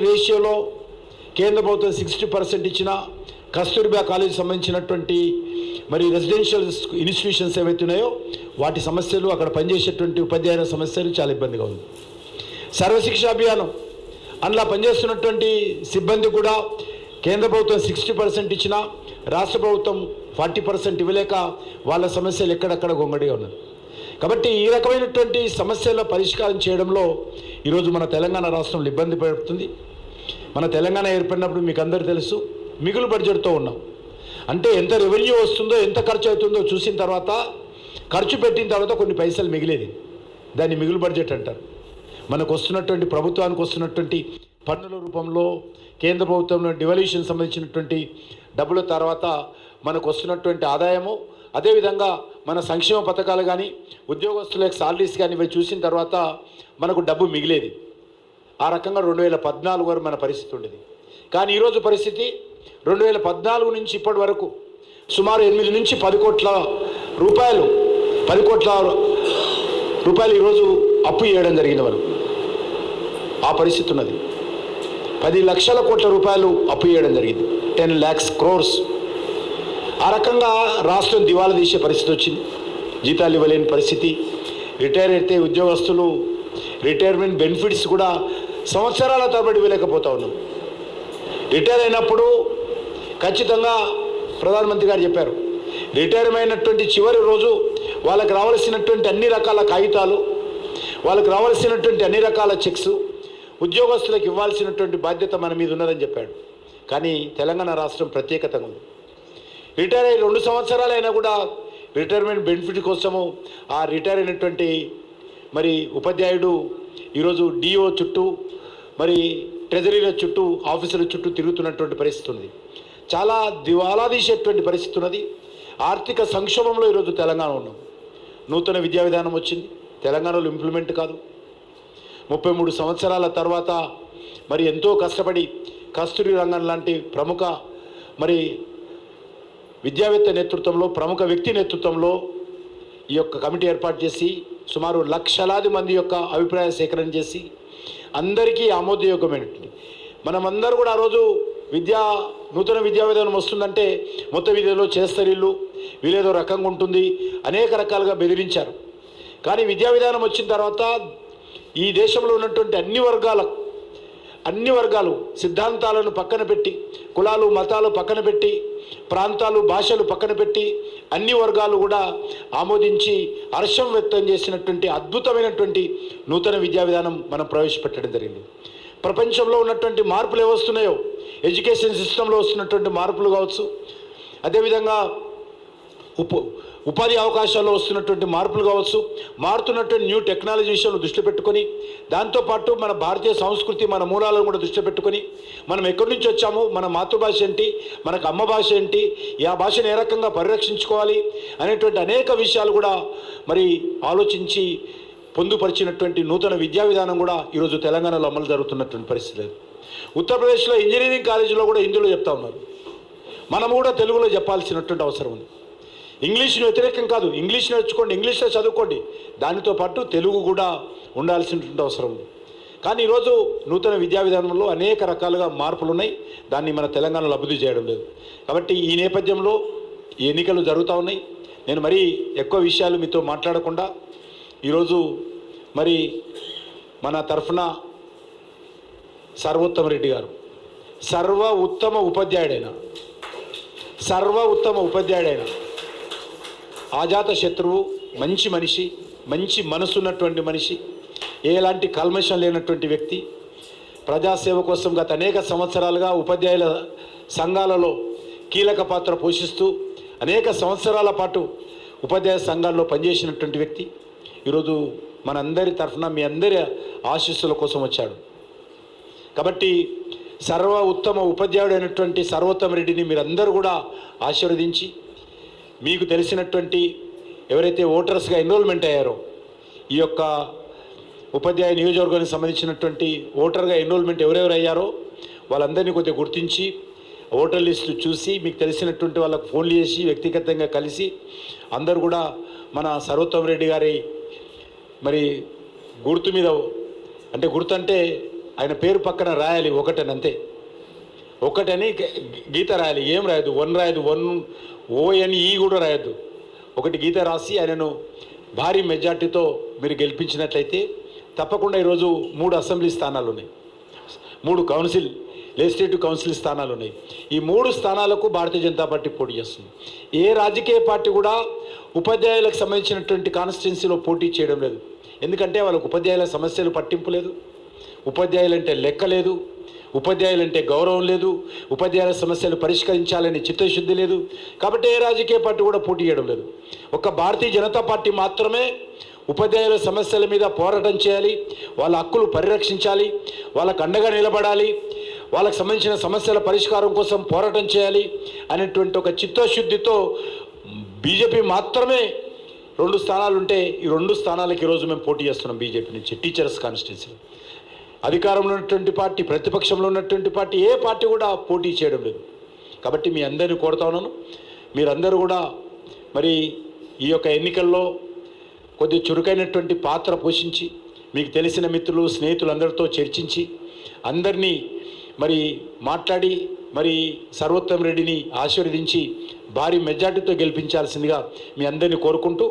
రేషియోలో కేంద్ర ప్రభుత్వం 60% ఇచ్చిన కస్తూర్బా కాలేజీ సంబంధించినటువంటి మరి రెసిడెన్షియల్ ఇన్స్టిట్యూషన్స్ ఏవైతే ఉన్నాయో వాటి సమస్యలు, అక్కడ పనిచేసేటువంటి ఉపాధ్యాయుల సమస్యలు చాలా ఇబ్బందిగా ఉంది. సర్వశిక్ష అభియానం అందులో పనిచేస్తున్నటువంటి సిబ్బంది కూడా కేంద్ర ప్రభుత్వం 60% ఇచ్చినా రాష్ట్ర ప్రభుత్వం 40% ఇవ్వలేక వాళ్ళ సమస్యలు ఎక్కడక్కడ గొంగడిగా ఉన్నాయి. కాబట్టి ఈ రకమైనటువంటి సమస్యల పరిష్కారం చేయడంలో ఈరోజు మన తెలంగాణ రాష్ట్రంలో ఇబ్బంది పడుతుంది. మన తెలంగాణ ఏర్పడినప్పుడు మీకు అందరూ తెలుసు, మిగులు బడ్జెట్తో ఉన్నాం. అంటే ఎంత రెవెన్యూ వస్తుందో, ఎంత ఖర్చు అవుతుందో చూసిన తర్వాత, ఖర్చు పెట్టిన తర్వాత కొన్ని పైసలు మిగిలేది, దాన్ని మిగులు బడ్జెట్ అంటారు. మనకు వస్తున్నటువంటి ప్రభుత్వానికి వస్తున్నటువంటి పన్నుల రూపంలో, కేంద్ర ప్రభుత్వంలో డివల్యూషన్ సంబంధించినటువంటి డబ్బుల తర్వాత మనకు వస్తున్నటువంటి ఆదాయము, అదేవిధంగా మన సంక్షేమ పథకాలు కానీ, ఉద్యోగస్తుల సాలరీస్ కానీ ఇవి చూసిన తర్వాత మనకు డబ్బు మిగిలేది. ఆ రకంగా 2014 వరకు మన పరిస్థితి ఉండేది. కానీ ఈరోజు పరిస్థితి 2014 నుంచి ఇప్పటి వరకు సుమారు 8 నుంచి 10 కోట్ల రూపాయలు 10 కోట్ల రూపాయలు ఈరోజు అప్పు చేయడం జరిగింది. వాళ్ళు ఆ పరిస్థితి ఉన్నది. 10 లక్షల కోట్ల రూపాయలు అప్పు చేయడం జరిగింది, 10 lakhs crores. ఆ రకంగా రాష్ట్రం దివాలా తీసే పరిస్థితి వచ్చింది. జీతాలు ఇవ్వలేని పరిస్థితి. రిటైర్ అయితే ఉద్యోగస్తులు రిటైర్మెంట్ బెనిఫిట్స్ కూడా సంవత్సరాల తరబడి ఇవ్వలేకపోతా ఉన్నాం. రిటైర్ అయినప్పుడు ఖచ్చితంగా ప్రధానమంత్రి గారు చెప్పారు, రిటైర్ అయినటువంటి చివరి రోజు వాళ్ళకి రావాల్సినటువంటి అన్ని రకాల కాగితాలు, వాళ్ళకి రావాల్సినటువంటి అన్ని రకాల చెక్స్ ఉద్యోగస్తులకు ఇవ్వాల్సినటువంటి బాధ్యత మన మీద ఉన్నదని చెప్పాడు. కానీ తెలంగాణ రాష్ట్రం ప్రత్యేకతగా ఉంది. రిటైర్ అయ్యి 2 సంవత్సరాలైనా కూడా రిటైర్మెంట్ బెనిఫిట్ కోసము ఆ రిటైర్ అయినటువంటి మరి ఉపాధ్యాయుడు ఈరోజు డిఓ చుట్టూ, మరి ట్రెజరీల చుట్టూ, ఆఫీసుల చుట్టూ తిరుగుతున్నటువంటి పరిస్థితి ఉంది. చాలా దివాలా తీసేటువంటి పరిస్థితి ఉన్నది. ఆర్థిక సంక్షోభంలో ఈరోజు తెలంగాణ ఉన్నాం. నూతన విద్యా విధానం వచ్చింది, తెలంగాణలో ఇంప్లిమెంట్ కాదు. 33 సంవత్సరాల తర్వాత మరి ఎంతో కష్టపడి కస్తూరి రంగన్ లాంటి ప్రముఖ మరి విద్యావేత్త నేతృత్వంలో, ప్రముఖ వ్యక్తి నేతృత్వంలో ఈ యొక్క కమిటీ ఏర్పాటు చేసి సుమారు లక్షలాది మంది యొక్క అభిప్రాయ సేకరణ చేసి అందరికీ ఆమోదయోగ్యమైనటువంటి, మనమందరూ కూడా ఆ రోజు నూతన విద్యా విధానం వస్తుందంటే మొత్తం విద్యలో చేస్తరిల్లు, వీలేదో రకంగా ఉంటుంది, అనేక రకాలుగా బెదిరించారు. కానీ విద్యా విధానం వచ్చిన తర్వాత ఈ దేశంలో ఉన్నటువంటి అన్ని వర్గాలు సిద్ధాంతాలను పక్కన పెట్టి, కులాలు మతాలు పక్కన పెట్టి, ప్రాంతాలు భాషలు పక్కన పెట్టి అన్ని వర్గాలు కూడా ఆమోదించి హర్షం వ్యక్తం చేసినటువంటి అద్భుతమైనటువంటి నూతన విద్యా విధానం మనం ప్రవేశపెట్టడం జరిగింది. ప్రపంచంలో ఉన్నటువంటి మార్పులు ఏవస్తున్నాయో, ఎడ్యుకేషన్ సిస్టంలో వస్తున్నటువంటి మార్పులు కావచ్చు, అదేవిధంగా ఉపాధి అవకాశాల్లో వస్తున్నటువంటి మార్పులు కావచ్చు, మారుతున్నటువంటి న్యూ టెక్నాలజీ విషయంలో దృష్టి పెట్టుకొని, దాంతోపాటు మన భారతీయ సంస్కృతి, మన మూలాలను కూడా దృష్టి పెట్టుకొని, మనం ఎక్కడి నుంచి వచ్చాము, మన మాతృభాష ఏంటి, మనకు అమ్మ భాష ఏంటి, ఆ భాషను ఏ రకంగా పరిరక్షించుకోవాలి అనేటువంటి అనేక విషయాలు కూడా మరి ఆలోచించి పొందుపరిచినటువంటి నూతన విద్యా విధానం కూడా ఈరోజు తెలంగాణలో అమలు జరుగుతున్నటువంటి పరిస్థితి లేదు. ఉత్తరప్రదేశ్లో ఇంజనీరింగ్ కాలేజీలో కూడా హిందీలో చెప్తా ఉన్నారు. మనం కూడా తెలుగులో చెప్పాల్సినటువంటి అవసరం ఉంది. ఇంగ్లీష్ని వ్యతిరేకం కాదు, ఇంగ్లీష్ నేర్చుకోండి, ఇంగ్లీష్లో చదువుకోండి, దానితో పాటు తెలుగు కూడా ఉండాల్సినటువంటి అవసరం ఉంది. కానీ ఈరోజు నూతన విద్యా విధానంలో అనేక రకాలుగా మార్పులు ఉన్నాయి, దాన్ని మన తెలంగాణలో అభివృద్ధి చేయడం లేదు. కాబట్టి ఈ నేపథ్యంలో ఈ ఎన్నికలు జరుగుతూ ఉన్నాయి. నేను మరీ ఎక్కువ విషయాలు మీతో మాట్లాడకుండా ఈరోజు మరి మన తరఫున సర్వోత్తమ రెడ్డి గారు సర్వ ఉత్తమ ఉపాధ్యాయుడైన ఆజాత శత్రువు, మంచి మనిషి, మంచి మనసున్నటువంటి మనిషి, ఎలాంటి కల్మషం లేనటువంటి వ్యక్తి, ప్రజాసేవ కోసం గత అనేక సంవత్సరాలుగా ఉపాధ్యాయుల సంఘాలలో కీలక పాత్ర పోషిస్తూ అనేక సంవత్సరాల పాటు ఉపాధ్యాయ సంఘాల్లో పనిచేసినటువంటి వ్యక్తి ఈరోజు మనందరి తరఫున మీ అందరి ఆశీస్సుల కోసం వచ్చాడు. కాబట్టి సర్వ ఉత్తమ ఉపాధ్యాయుడైనటువంటి సర్వోత్తమ రెడ్డిని మీరందరూ కూడా ఆశీర్వదించి, మీకు తెలిసినటువంటి ఎవరైతే ఓటర్స్గా ఎన్రోల్మెంట్ అయ్యారో, ఈ యొక్క ఉపాధ్యాయ నియోజకవర్గానికి సంబంధించినటువంటి ఓటర్గా ఎన్రోల్మెంట్ ఎవరెవరు అయ్యారో వాళ్ళందరినీ కొద్దిగా గుర్తించి ఓటర్ లిస్టు చూసి, మీకు తెలిసినటువంటి వాళ్ళకు ఫోన్లు చేసి వ్యక్తిగతంగా కలిసి అందరూ కూడా మన సర్వోత్తమ రెడ్డి గారి మరి గుర్తు మీద, అంటే గుర్తు అంటే ఆయన పేరు పక్కన రాయాలి ఒకటని, అంతే. ఒకటని గీత రాయాలి, ఏం రాయద్దు, వన్ రాయద్దు, ONE కూడా రాయద్దు. ఒకటి గీత రాసి ఆయనను భారీ మెజార్టీతో మీరు గెలిపించినట్లయితే తప్పకుండా ఈరోజు 3 అసెంబ్లీ స్థానాలు ఉన్నాయి, 3 లెజిస్లేటివ్ కౌన్సిల్ స్థానాలు ఉన్నాయి. ఈ 3 స్థానాలకు భారతీయ జనతా పార్టీ పోటీ చేస్తుంది. ఏ రాజకీయ పార్టీ కూడా ఉపాధ్యాయులకు సంబంధించినటువంటి కాన్స్టిట్యున్సీలో పోటీ చేయడం లేదు. ఎందుకంటే వాళ్ళకు ఉపాధ్యాయుల సమస్యలు పట్టింపు లేదు, ఉపాధ్యాయులంటే లెక్క లేదు, ఉపాధ్యాయులంటే గౌరవం లేదు, ఉపాధ్యాయుల సమస్యలు పరిష్కరించాలని చిత్తశుద్ధి లేదు. కాబట్టి ఏ రాజకీయ పార్టీ కూడా పోటీ చేయడం లేదు. ఒక్క భారతీయ జనతా పార్టీ మాత్రమే ఉపాధ్యాయుల సమస్యల మీద పోరాటం చేయాలి, వాళ్ళ హక్కులు పరిరక్షించాలి, వాళ్ళకు అండగా నిలబడాలి, వాళ్ళకు సంబంధించిన సమస్యల పరిష్కారం కోసం పోరాటం చేయాలి అనేటువంటి ఒక చిత్తశుద్ధితో బీజేపీ మాత్రమే 2 స్థానాలు ఉంటే ఈ 2 స్థానాలకు ఈరోజు మేము పోటీ చేస్తున్నాం బీజేపీ నుంచి, టీచర్స్ కాన్స్టిట్యున్సీ. అధికారంలో ఉన్నటువంటి పార్టీ, ప్రతిపక్షంలో ఉన్నటువంటి పార్టీ, ఏ పార్టీ కూడా పోటీ చేయడం లేదు. కాబట్టి మీ అందరినీ కోరుతా ఉన్నాను, మీరందరూ కూడా మరి ఈ యొక్క ఎన్నికల్లో కొద్ది చురుకైనటువంటి పాత్ర పోషించి మీకు తెలిసిన మిత్రులు, స్నేహితులందరితో చర్చించి అందరినీ మరి మాట్లాడి మరి సర్వోత్తమ్ రెడ్డిని ఆశీర్వదించి భారీ మెజార్టీతో గెలిపించాల్సిందిగా మీ అందరినీ కోరుకుంటూ